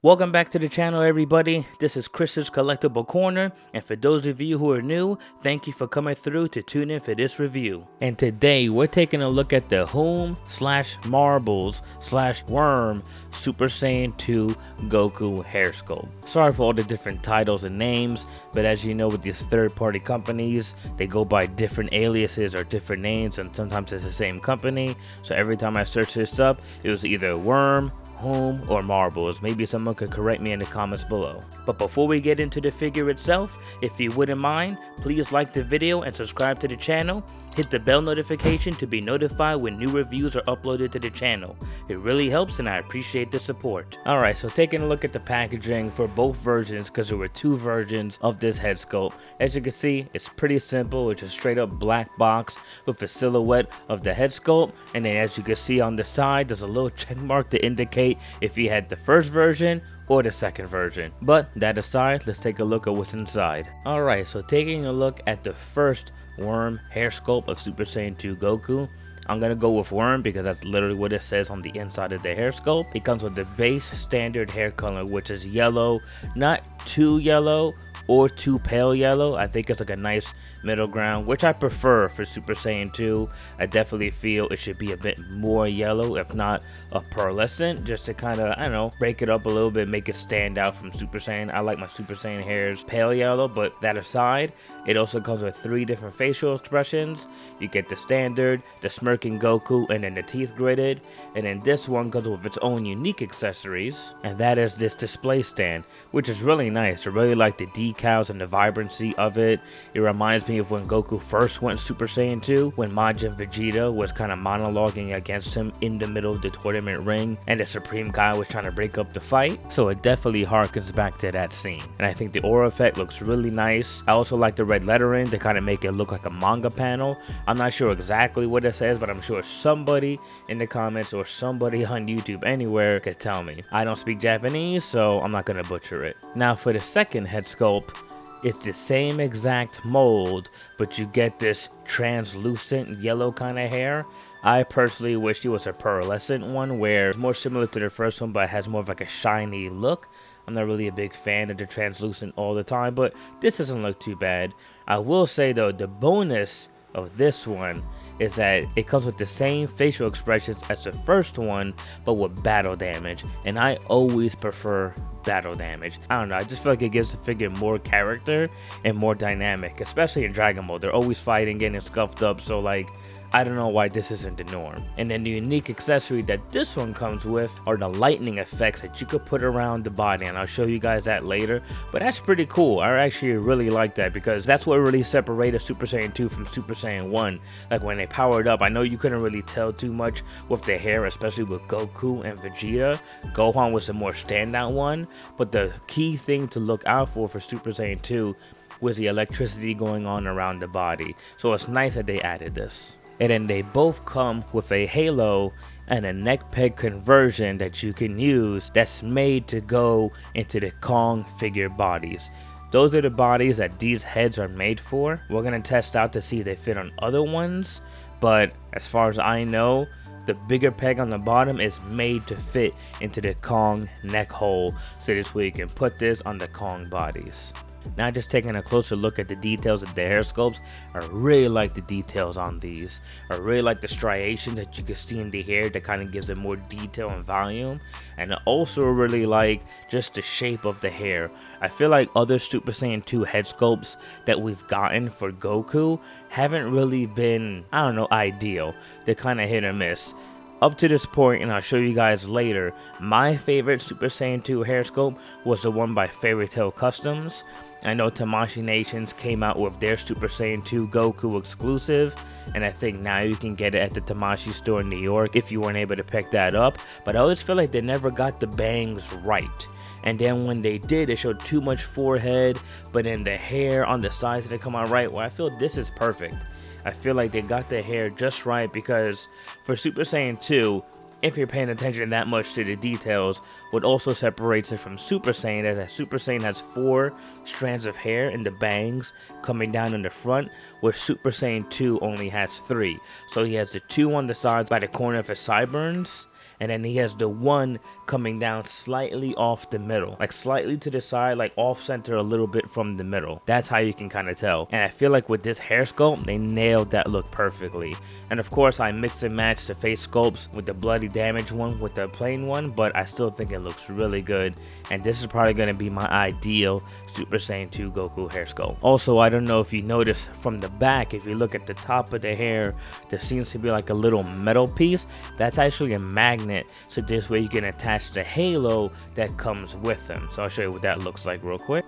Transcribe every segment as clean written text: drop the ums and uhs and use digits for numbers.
Welcome back to the channel, everybody. This is Chris's Collectible Corner, and for those of you who are new, thank you for coming through to tune in for this review. And today we're taking a look at the HOOM / Marbles / Worm Super Saiyan 2 Goku hair sculpt. Sorry for all the different titles and names, but as you know, with these third-party companies, they go by different aliases or different names, and sometimes it's the same company. So every time I search this up, it was either Worm, HOOM, or Marbles. Maybe someone could correct me in the comments below. But before we get into the figure itself, if you wouldn't mind, please like the video and subscribe to the channel. Hit the bell notification to be notified when new reviews are uploaded to the channel. It really helps and I appreciate the support. Alright, so taking a look at the packaging for both versions, because there were two versions of this head sculpt. As you can see, it's pretty simple. It's a straight up black box with a silhouette of the head sculpt, and then as you can see on the side, there's a little check mark to indicate if you had the first version or the second version. But that aside, let's take a look at what's inside. Alright, so taking a look at the first Worm hair sculpt of Super Saiyan 2 Goku, I'm gonna go with Worm because that's literally what it says on the inside of the hair sculpt. It comes with the base standard hair color, which is yellow, not too yellow or too pale yellow. I think it's like a nice middle ground, which I prefer for Super Saiyan 2. I definitely feel it should be a bit more yellow, if not a pearlescent, just to kind of, I don't know, break it up a little bit, make it stand out from Super Saiyan. I like my Super Saiyan hairs pale yellow, but that aside, it also comes with 3 different facial expressions. You get the standard, the smirking Goku, and then the teeth gritted. And then this one comes with its own unique accessories, and that is this display stand, which is really nice. I really like the decals and the vibrancy of it. It reminds me of when Goku first went Super Saiyan 2, when Majin Vegeta was kind of monologuing against him in the middle of the tournament ring, and the Supreme Guy was trying to break up the fight. So it definitely harkens back to that scene. And I think the aura effect looks really nice. I also like the red lettering to kind of make it look like a manga panel. I'm not sure exactly what it says, but I'm sure somebody in the comments or somebody on YouTube anywhere could tell me. I don't speak Japanese, so I'm not going to butcher it. Now for the second head sculpt, it's the same exact mold, but you get this translucent yellow kind of hair. I personally wish it was a pearlescent one, where it's more similar to the first one, but has more of like a shiny look. I'm not really a big fan of the translucent all the time, but this doesn't look too bad. I will say though, the bonus of this one is that it comes with the same facial expressions as the first one, but with battle damage, and I always prefer battle damage. I don't know, I just feel like it gives the figure more character and more dynamic, especially in Dragon Ball. They're always fighting, getting scuffed up, so like, I don't know why this isn't the norm. And then the unique accessory that this one comes with are the lightning effects that you could put around the body, and I'll show you guys that later. But that's pretty cool. I actually really like that because that's what really separated Super Saiyan 2 from Super Saiyan 1. Like when they powered up, I know you couldn't really tell too much with the hair, especially with Goku and Vegeta. Gohan was the more standout one, but the key thing to look out for Super Saiyan 2 was the electricity going on around the body. So it's nice that they added this. And then they both come with a halo and a neck peg conversion that you can use that's made to go into the Kong figure bodies. Those are the bodies that these heads are made for. We're going to test out to see if they fit on other ones, but as far as I know, the bigger peg on the bottom is made to fit into the Kong neck hole, so this way you can put this on the Kong bodies. Now just taking a closer look at the details of the hair sculpts, I really like the details on these. I really like the striations that you can see in the hair that kind of gives it more detail and volume. And I also really like just the shape of the hair. I feel like other Super Saiyan 2 head sculpts that we've gotten for Goku haven't really been, I don't know, ideal. They're kind of hit or miss. Up to this point, and I'll show you guys later, my favorite Super Saiyan 2 hair sculpt was the one by Fairy Tail Customs. I know Tamashii Nations came out with their Super Saiyan 2 Goku exclusive, and I think now you can get it at the Tamashii store in New York if you weren't able to pick that up. But I always feel like they never got the bangs right. And then when they did, they showed too much forehead, but then the hair on the sides didn't come out right. Well, I feel this is perfect. I feel like they got the hair just right, because for Super Saiyan 2, if you're paying attention that much to the details, what also separates it from Super Saiyan is that Super Saiyan has 4 strands of hair in the bangs coming down in the front, where Super Saiyan 2 only has 3. So he has the 2 on the sides by the corner of his sideburns, and then he has the 1 coming down slightly off the middle, like slightly to the side, like off center a little bit from the middle. That's how you can kind of tell. And I feel like with this hair sculpt, they nailed that look perfectly. And of course, I mix and match the face sculpts with the bloody damage one with the plain one, but I still think it looks really good. And this is probably going to be my ideal Super Saiyan 2 Goku hair sculpt. Also, I don't know if you notice from the back, if you look at the top of the hair, there seems to be like a little metal piece. That's actually a magnet, so this way you can attach the halo that comes with them. So I'll show you what that looks like real quick.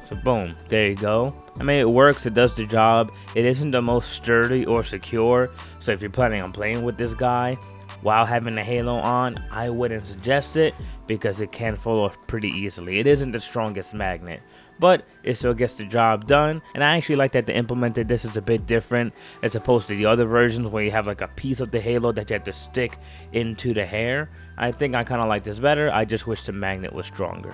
So boom, there you go. I mean, it works, it does the job. It isn't the most sturdy or secure, so if you're planning on playing with this guy while having the halo on, I wouldn't suggest it because it can fall off pretty easily. It isn't the strongest magnet, but it still gets the job done. And I actually like that they implemented this is a bit different as opposed to the other versions where you have like a piece of the halo that you have to stick into the hair. I think I kind of like this better. I just wish the magnet was stronger.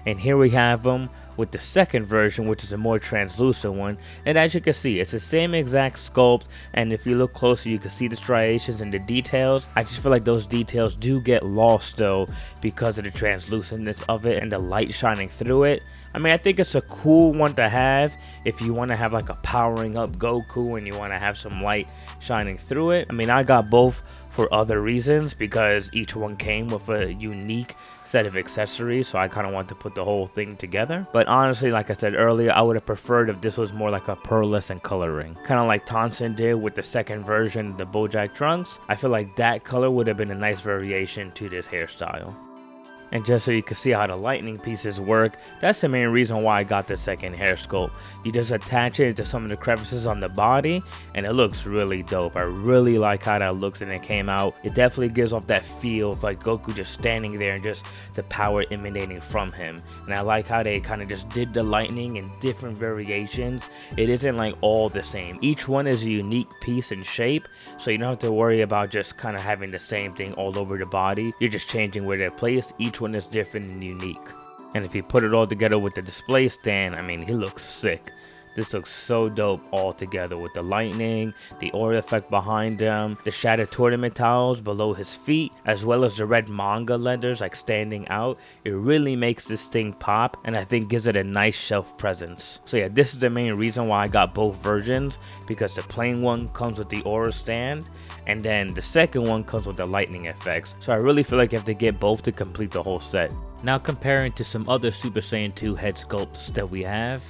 And here we have them with the second version, which is a more translucent one. And as you can see, it's the same exact sculpt, and if you look closer you can see the striations and the details. I just feel like those details do get lost though because of the translucentness of it and the light shining through it. I mean, I think it's a cool one to have if you want to have like a powering up Goku and you want to have some light shining through it. I mean, I got both for other reasons because each one came with a unique set of accessories, so I kind of want to put the whole thing together. But honestly, like I said earlier, I would have preferred if this was more like a pearlescent coloring, kind of like Tonson did with the second version, the Bojack Trunks. I feel like that color would have been a nice variation to this hairstyle. And just so you can see how the lightning pieces work, that's the main reason why I got the second hair sculpt. You just attach it to some of the crevices on the body and it looks really dope. I really like how that looks and it came out. It definitely gives off that feel of like Goku just standing there and just the power emanating from him. And I like how they kind of just did the lightning in different variations. It isn't like all the same. Each one is a unique piece and shape, so you don't have to worry about just kind of having the same thing all over the body. You're just changing where they're placed. Each one is different and unique. And if you put it all together with the display stand, I mean, he looks sick. This looks so dope all together with the lightning, the aura effect behind him, the shattered tournament tiles below his feet, as well as the red manga letters like standing out. It really makes this thing pop and I think gives it a nice shelf presence. So yeah, this is the main reason why I got both versions, because the plain one comes with the aura stand and then the second one comes with the lightning effects. So I really feel like you have to get both to complete the whole set. Now comparing to some other Super Saiyan 2 head sculpts that we have,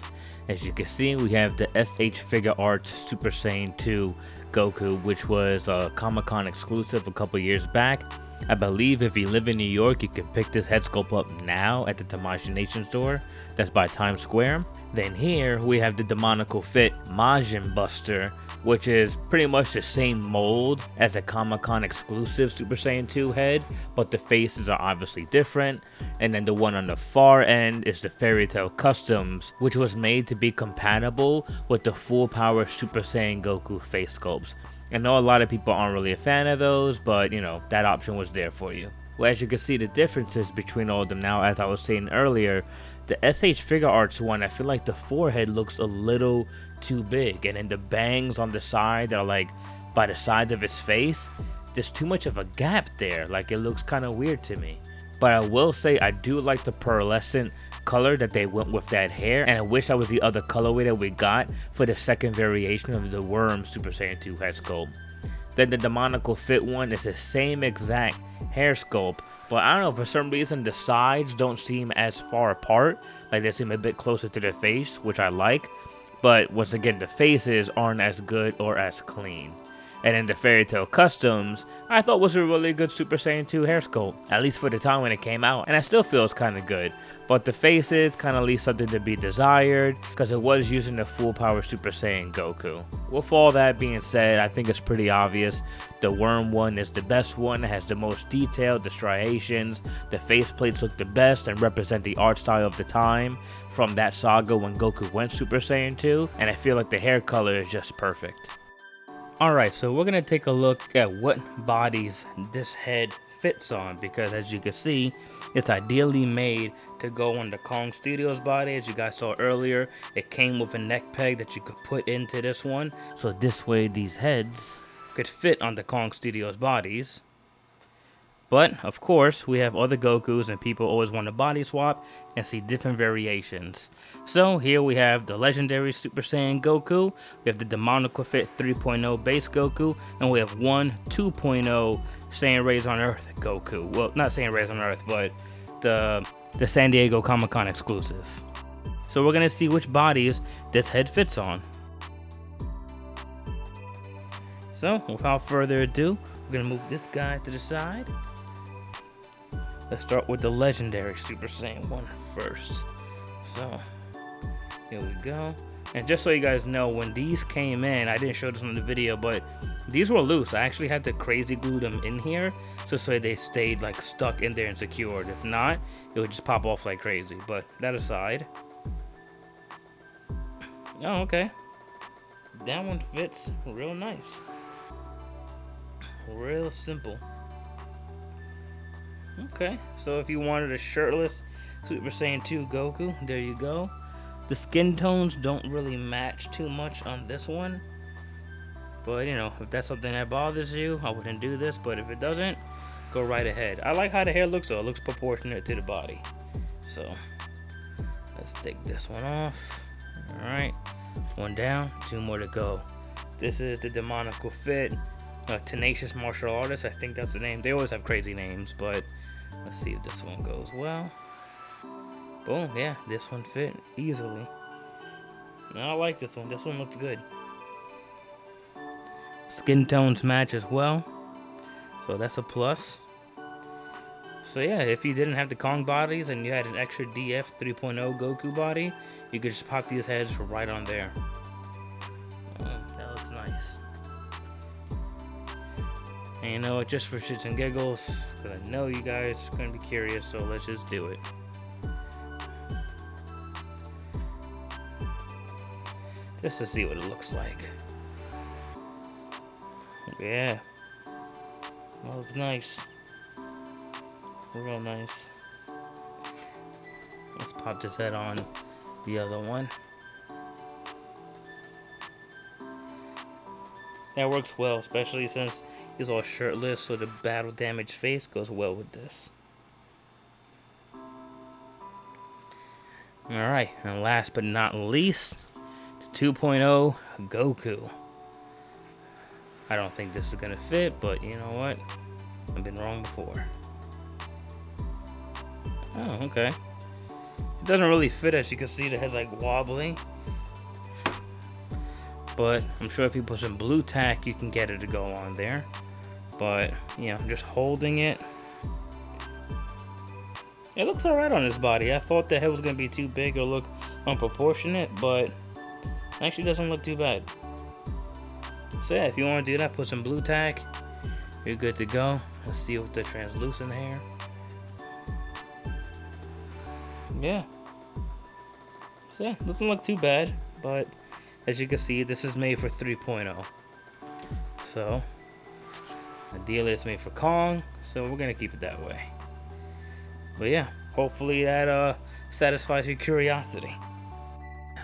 as you can see, we have the SH Figure Arts Super Saiyan 2 Goku, which was a Comic-Con exclusive a couple years back. I believe if you live in New York, you can pick this head sculpt up now at the Tamashii Nation store. That's by Times Square. Then here we have the Demonical Fit Majin Buster, which is pretty much the same mold as a Comic-Con exclusive Super Saiyan 2 head, but the faces are obviously different. And then the one on the far end is the Fairy Tail Customs, which was made to be compatible with the full power Super Saiyan Goku face sculpts. I know a lot of people aren't really a fan of those, but you know, that option was there for you. Well, as you can see the differences between all of them now, as I was saying earlier, the SH Figure Arts one, I feel like the forehead looks a little too big, and then the bangs on the side that are like by the sides of his face, there's too much of a gap there. Like, it looks kind of weird to me. But I will say I do like the pearlescent color that they went with that hair, and I wish that was the other colorway that we got for the second variation of the Worm Super Saiyan 2 head sculpt. Then the Demonical Fit one is the same exact hair sculpt, but I don't know, for some reason the sides don't seem as far apart, like they seem a bit closer to the face, which I like. But once again, the faces aren't as good or as clean. And then the Fairy Tail Customs, I thought was a really good Super Saiyan 2 hair sculpt, at least for the time when it came out, and I still feel it's kind of good. But the faces kind of leave something to be desired, because it was using the full power Super Saiyan Goku. With all that being said, I think it's pretty obvious the Worm one is the best one. It has the most detail, the striations, the faceplates look the best and represent the art style of the time from that saga when Goku went Super Saiyan 2, and I feel like the hair color is just perfect. Alright, so we're going to take a look at what bodies this head fits on, because as you can see, it's ideally made to go on the Kong Studios body. As you guys saw earlier, it came with a neck peg that you could put into this one, so this way these heads could fit on the Kong Studios bodies. But, of course, we have other Gokus, and people always want to body swap and see different variations. So, here we have the legendary Super Saiyan Goku, we have the Demonical Fit 3.0 base Goku, and we have one 2.0 Saiyan Rays on Earth Goku. Well, not Saiyan Rays on Earth, but the San Diego Comic-Con exclusive. So, we're going to see which bodies this head fits on. So, without further ado, we're going to move this guy to the side. Let's start with the legendary Super Saiyan 1 first. So, here we go. And just so you guys know, when these came in, I didn't show this in the video, but these were loose. I actually had to crazy glue them in here just so they stayed like stuck in there and secured. If not, it would just pop off like crazy. But that aside. Oh, okay. That one fits real nice. Real simple. Okay, so if you wanted a shirtless Super Saiyan 2 Goku, there you go. The skin tones don't really match too much on this one. But, you know, if that's something that bothers you, I wouldn't do this. But if it doesn't, go right ahead. I like how the hair looks, though. It looks proportionate to the body. So, let's take this one off. Alright, one down, two more to go. This is the Demonical Fit. Tenacious Martial Artist, I think that's the name. They always have crazy names, but let's see if this one goes well. Boom, yeah, this one fit easily. I like this one. This one looks good. Skin tones match as well, so that's a plus. So yeah, if you didn't have the Kong bodies and you had an extra DF 3.0 Goku body, you could just pop these heads right on there. That looks nice. And you know what, just for shits and giggles, because I know you guys are going to be curious, so let's just do it. Just to see what it looks like. Yeah. That looks nice. Real nice. Let's pop this head on the other one. That works well, especially since he's all shirtless, so the battle damaged face goes well with this. Alright, and last but not least, the 2.0 Goku. I don't think this is gonna fit, but you know what? I've been wrong before. Oh, okay. It doesn't really fit, as you can see. The head's like wobbly. But I'm sure if you put some blue tack, you can get it to go on there. But, you know, just holding it. It looks alright on his body. I thought the head was going to be too big or look unproportionate, but it actually doesn't look too bad. So yeah, if you want to do that, put some blue tack. You're good to go. Let's see with the translucent hair. Yeah. So yeah, doesn't look too bad, but as you can see, this is made for 3.0. So, ideally it's made for Kong, so we're gonna keep it that way. But yeah, hopefully that satisfies your curiosity.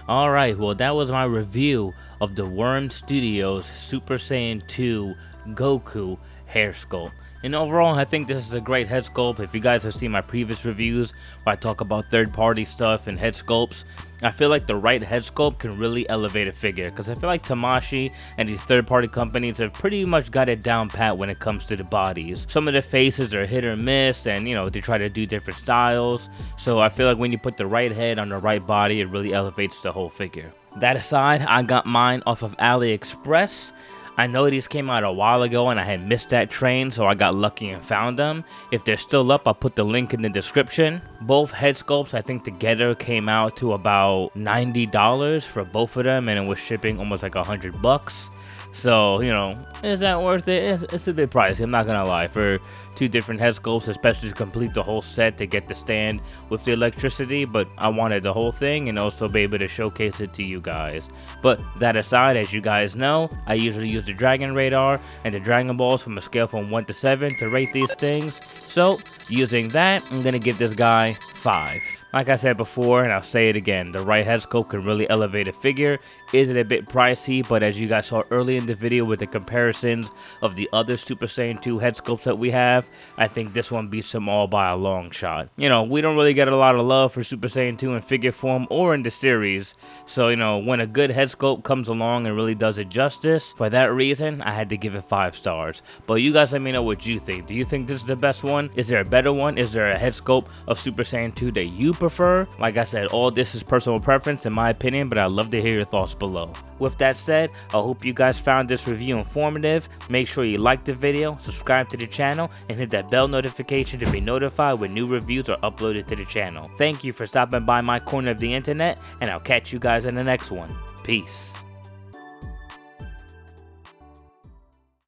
Alright, well that was my review of the Worm Studios Super Saiyan 2 Goku hair sculpt. And overall, I think this is a great head sculpt. If you guys have seen my previous reviews where I talk about third-party stuff and head sculpts, I feel like the right head sculpt can really elevate a figure. Because I feel like Tamashii and these third-party companies have pretty much got it down pat when it comes to the bodies. Some of the faces are hit or miss, and you know, they try to do different styles. So I feel like when you put the right head on the right body, it really elevates the whole figure. That aside, I got mine off of AliExpress. I know these came out a while ago and I had missed that train, so I got lucky and found them. If they're still up, I'll put the link in the description. Both head sculpts, I think together came out to about $90 for both of them, and it was shipping almost like $100. So, you know, is that worth it? It's a bit pricey, I'm not gonna lie, for two different head sculpts, especially to complete the whole set to get the stand with the electricity. But I wanted the whole thing and also be able to showcase it to you guys. But that aside, as you guys know, I usually use the Dragon Radar and the Dragon Balls from a scale from 1 to 7 to rate these things. So using that, I'm gonna give this guy 5. Like I said before, and I'll say it again, the right head sculpt can really elevate a figure. Is it a bit pricey? But as you guys saw early in the video with the comparisons of the other Super Saiyan 2 head sculpts that we have, I think this one beats them all by a long shot. You know, we don't really get a lot of love for Super Saiyan 2 in figure form or in the series. So, you know, when a good head sculpt comes along and really does it justice, for that reason, I had to give it 5 stars. But you guys let me know what you think. Do you think this is the best one? Is there a better one? Is there a head sculpt of Super Saiyan 2 that you prefer? Like I said, all this is personal preference in my opinion, but I'd love to hear your thoughts below. With that said, I hope you guys found this review informative. Make sure you like the video, subscribe to the channel, and hit that bell notification to be notified when new reviews are uploaded to the channel. Thank you for stopping by my corner of the internet, and I'll catch you guys in the next one. Peace.